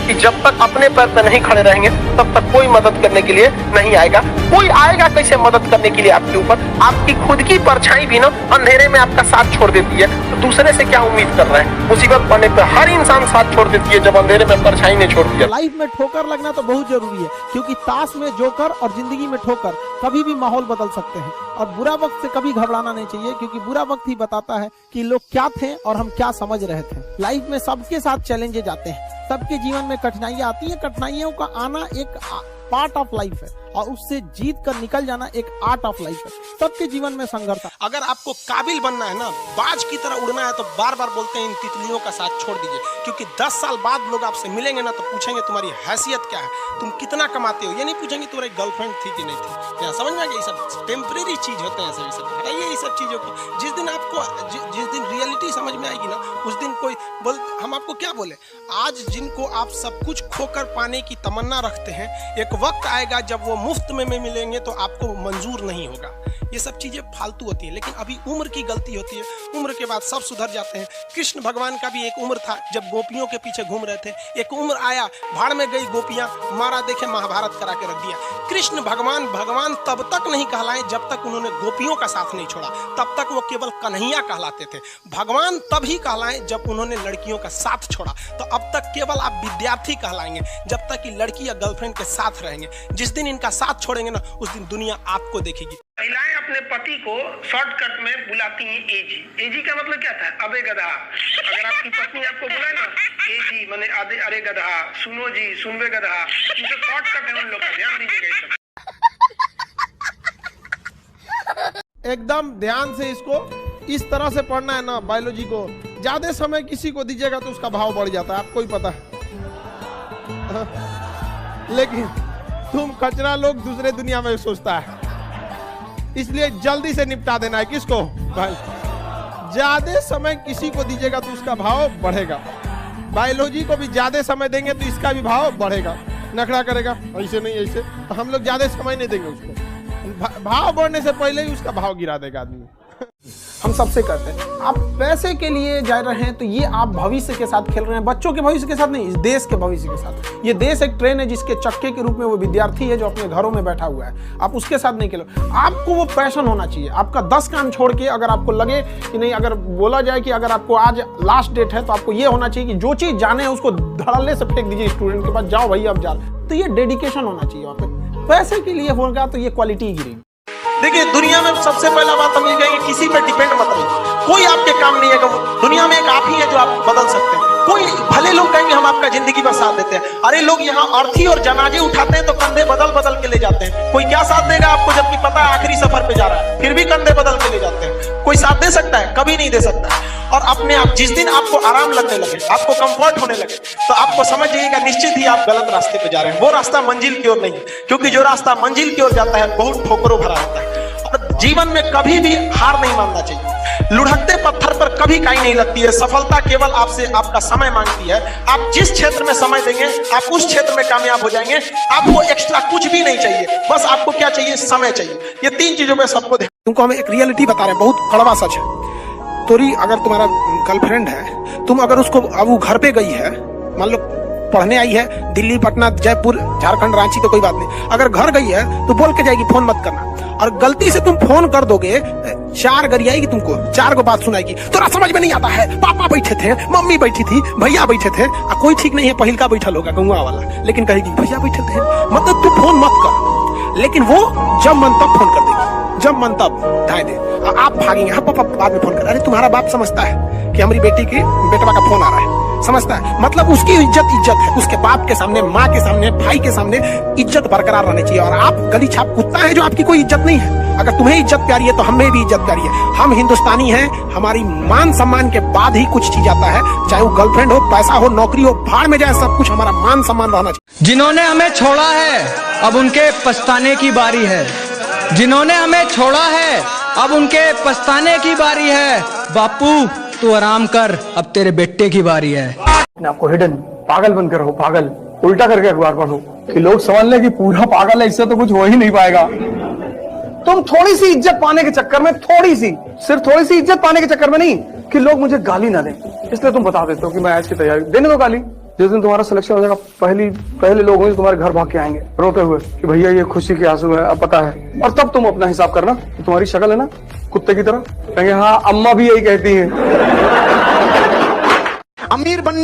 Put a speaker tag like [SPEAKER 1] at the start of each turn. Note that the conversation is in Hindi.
[SPEAKER 1] कि जब तक अपने पैर पे नहीं खड़े रहेंगे तब तक कोई मदद करने के लिए नहीं आएगा। कोई आएगा कैसे मदद करने के लिए आपके ऊपर? आपकी खुद की परछाई भी ना अंधेरे में आपका साथ छोड़ देती है, तो दूसरे से क्या उम्मीद कर रहे हैं? मुसीबत पड़ने पर हर इंसान साथ छोड़ देती है जब अंधेरे में परछाई ने छोड़ दिया।
[SPEAKER 2] लाइफ में ठोकर लगना तो बहुत जरूरी है, क्योंकि ताश में जोकर और जिंदगी में ठोकर कभी भी माहौल बदल सकते हैं। और बुरा वक्त से कभी घबराना नहीं चाहिए, क्योंकि बुरा वक्त ही बताता है कि लोग क्या थे और हम क्या समझ रहे थे। लाइफ में सबके साथ चैलेंजेस आते हैं, सबके जीवन में कठिनाइयां आती है। कठिनाइयों का आना एक पार्ट ऑफ लाइफ है और उससे जीत कर निकल जाना एक आर्ट ऑफ लाइफ है। सबके जीवन में संघर्ष।
[SPEAKER 3] अगर आपको काबिल बनना है ना, बाज की तरह उड़ना है, तो बार बार बोलते हैं इन तितलियों का साथ छोड़ दीजिए, क्योंकि 10 साल बाद लोग आपसे मिलेंगे ना तो पूछेंगे तुम्हारी हैसियत क्या है, तुम कितना कमाते हो। ये नहीं पूछेंगे तुम्हारी गर्लफ्रेंड थी कि नहीं थी। क्या समझ में आ गया? ये सब टेम्परेरी चीज होते हैं। सब हटाइए ये सब चीजों को। जिस दिन आपको जिस दिन रियलिटी समझ में आएगी ना, उस दिन कोई बोल, हम आपको क्या बोले। आज जिनको आप सब कुछ खोकर पाने की तमन्ना रखते हैं, एक वक्त आएगा जब वो मुफ्त में मिलेंगे तो आपको मंजूर नहीं होगा। ये सब चीजें फालतू होती है, लेकिन अभी उम्र की गलती होती है। उम्र के बाद सब सुधर जाते हैं। कृष्ण भगवान का भी एक उम्र था जब गोपियों के पीछे घूम रहे थे। एक उम्र आया, भाड़ में गई गोपियां, मारा देखे महाभारत करा के रख दिया। कृष्ण भगवान तब तक नहीं कहलाए जब तक उन्होंने गोपियों का साथ नहीं छोड़ा, तब तक वो केवल कन्हैया कहलाते थे। भगवान तभी कहलाए जब उन्होंने लड़कियों का साथ छोड़ा। तो अब तक केवल आप विद्यार्थी कहलाएंगे जब तक कि लड़की या गर्लफ्रेंड के साथ रहेंगे। जिस दिन इनका साथ छोड़ेंगे ना, उस दिन दुनिया आपको देखेगी।
[SPEAKER 1] महिलाएं अपने पति को शॉर्टकट में बुलाती हैं एजी। एजी का मतलब क्या था? अबे गधा। अगर आपकी पत्नी आपको बुलाए ना एजी माने अरे गधा, सुनो जी, सुनवे गधा, ये तो शॉर्टकट है उन लोग का, ध्यान दीजिएगा।
[SPEAKER 2] एकदम ध्यान से इसको इस तरह से पढ़ना है ना। बायोलॉजी को ज्यादा समय किसी को दीजिएगा तो उसका भाव बढ़ जाता है, आपको ही पता है। लेकिन तुम कचरा लोग दूसरे दुनिया में सोचता है, इसलिए जल्दी से निपटा देना है। किसको? भाई ज्यादा समय किसी को दीजिएगा तो उसका भाव बढ़ेगा। बायोलॉजी को भी ज्यादा समय देंगे तो इसका भी भाव बढ़ेगा। नखरा करेगा, ऐसे नहीं ऐसे, तो हम लोग ज्यादा समय नहीं देंगे उसको। भाव बढ़ने से पहले ही उसका भाव गिरा देगा आदमी।
[SPEAKER 4] हम सबसे करते हैं। आप पैसे के लिए जा रहे हैं तो ये आप भविष्य के साथ खेल रहे हैं, बच्चों के भविष्य के साथ नहीं, इस देश के भविष्य के साथ। ये देश एक ट्रेन है जिसके चक्के के रूप में वो विद्यार्थी है जो अपने घरों में बैठा हुआ है, आप उसके साथ नहीं खेलो। आपको वो पैशन होना चाहिए। आपका 10 काम छोड़ के अगर आपको लगे कि नहीं, अगर बोला जाए कि अगर आपको आज लास्ट डेट है तो आपको ये होना चाहिए कि जो चीज जाने है उसको धड़ल्ले से फेंक दीजिए स्टूडेंट के पास, जाओ भाई अब जा। तो ये डेडिकेशन होना चाहिए वहाँ पे। पैसे के लिए होगा तो ये क्वालिटी गिरेगी।
[SPEAKER 3] देखिए, दुनिया में सबसे पहला बात हम ये कहेंगे, किसी पे डिपेंड मत रहिए। कोई आपके काम नहीं है। दुनिया में एक आप ही है जो आप बदल सकते हैं। कोई भले लोग कहेंगे हम आपका जिंदगी पर साथ देते हैं, अरे लोग यहाँ अर्थी और जनाजे उठाते हैं तो कंधे बदल बदल के ले जाते हैं। कोई क्या साथ देगा आपको जबकि पता है आखिरी सफर पे जा रहा है, फिर भी कंधे बदल के ले जाते हैं। कोई साथ दे सकता है? कभी नहीं दे सकता। और अपने आप जिस दिन आपको आराम लगने लगे, आपको कंफर्ट होने लगे, तो आपको समझ जाइएगा निश्चित ही आप गलत रास्ते पे जा रहे हैं। वो रास्ता मंजिल की ओर नहीं है, क्योंकि जो रास्ता मंजिल की ओर जाता है बहुत ठोकरों भरा होता है। और जीवन में कभी भी हार नहीं मानना चाहिए। लुढ़कते पत्थर पर कभी काई नहीं लगती है। सफलता केवल आपसे आपका समय मांगती है। आप जिस क्षेत्र में समय देंगे आप उस क्षेत्र में कामयाब हो जाएंगे। आपको एक्स्ट्रा कुछ भी नहीं चाहिए, बस आपको क्या चाहिए? समय चाहिए। ये 3 चीजों में सबको दे।
[SPEAKER 4] तुमको हम एक रियलिटी बता रहे हैं, बहुत कड़वा सच है। तोरी अगर तुम्हारा गर्लफ्रेंड है, तुम अगर उसको अब वो घर पे गई है, मान लो पढ़ने आई है दिल्ली, पटना, जयपुर, झारखंड, रांची, तो कोई बात नहीं। अगर घर गई है तो बोल के जाएगी फोन मत करना, और गलती से तुम फोन कर दोगे 4 गरियाएगी तुमको, 4 को बात सुनाएगी। तो समझ में नहीं आता है, पापा बैठे थे, मम्मी बैठी थी, भैया बैठे थे, कोई ठीक नहीं है, पहिलका बैठल होगा गंगा वाला, लेकिन कहेगी भैया बैठे थे। मतलब तू फोन मत कर, लेकिन वो जब मन तब फोन कर देगी, जब मन तब ढाई दे। आप भागेंगे, हाँ पापा बाद में फोन कर। अरे तुम्हारा बाप समझता है कि हमारी बेटी की बेटवा का फोन आ रहा है, समझता है। मतलब उसकी इज्जत है, उसके बाप के सामने, माँ के सामने, भाई के सामने इज्जत बरकरार रहनी चाहिए। और आप गली छाप कुत्ता है जो आपकी कोई इज्जत नहीं है। अगर तुम्हें इज्जत प्यारी है तो हमें भी इज्जत प्यारी है। हम हिंदुस्तानी हैं, हमारी मान सम्मान के बाद ही कुछ चीज आता है, चाहे वो गर्लफ्रेंड हो, पैसा हो, नौकरी हो, भाड़ में जाए, सब कुछ हमारा मान सम्मान रहना चाहिए।
[SPEAKER 5] जिन्होंने हमें छोड़ा है अब उनके पछताने की बारी है। जिन्होंने हमें छोड़ा है अब उनके पछताने की बारी है। बापू तू आराम कर, अब तेरे बेटे की बारी है।
[SPEAKER 6] आपको हिडन पागल बनकर रहो, पागल उल्टा करके अखबार पढ़ो कि लोग समझ ले कि पूरा पागल है, इससे तो कुछ हो ही नहीं पाएगा। तुम थोड़ी सी इज्जत पाने के चक्कर में, सिर्फ थोड़ी सी इज्जत पाने के चक्कर में नहीं कि लोग मुझे गाली ना दें, इसलिए तुम बता देते हो कि मैं आज की तैयारी, देने दो गाली, जिस दिन तुम्हारा सिलेक्शन हो जाएगा, पहले लोग होंगे तुम्हारे घर भाग के आएंगे रोते हुए कि भैया ये खुशी के आंसू है, अब पता है। और तब तुम अपना हिसाब करना, तुम्हारी शक्ल है ना कुत्ते की तरह, कहेंगे हाँ अम्मा भी यही कहती है।
[SPEAKER 4] अमीर बनने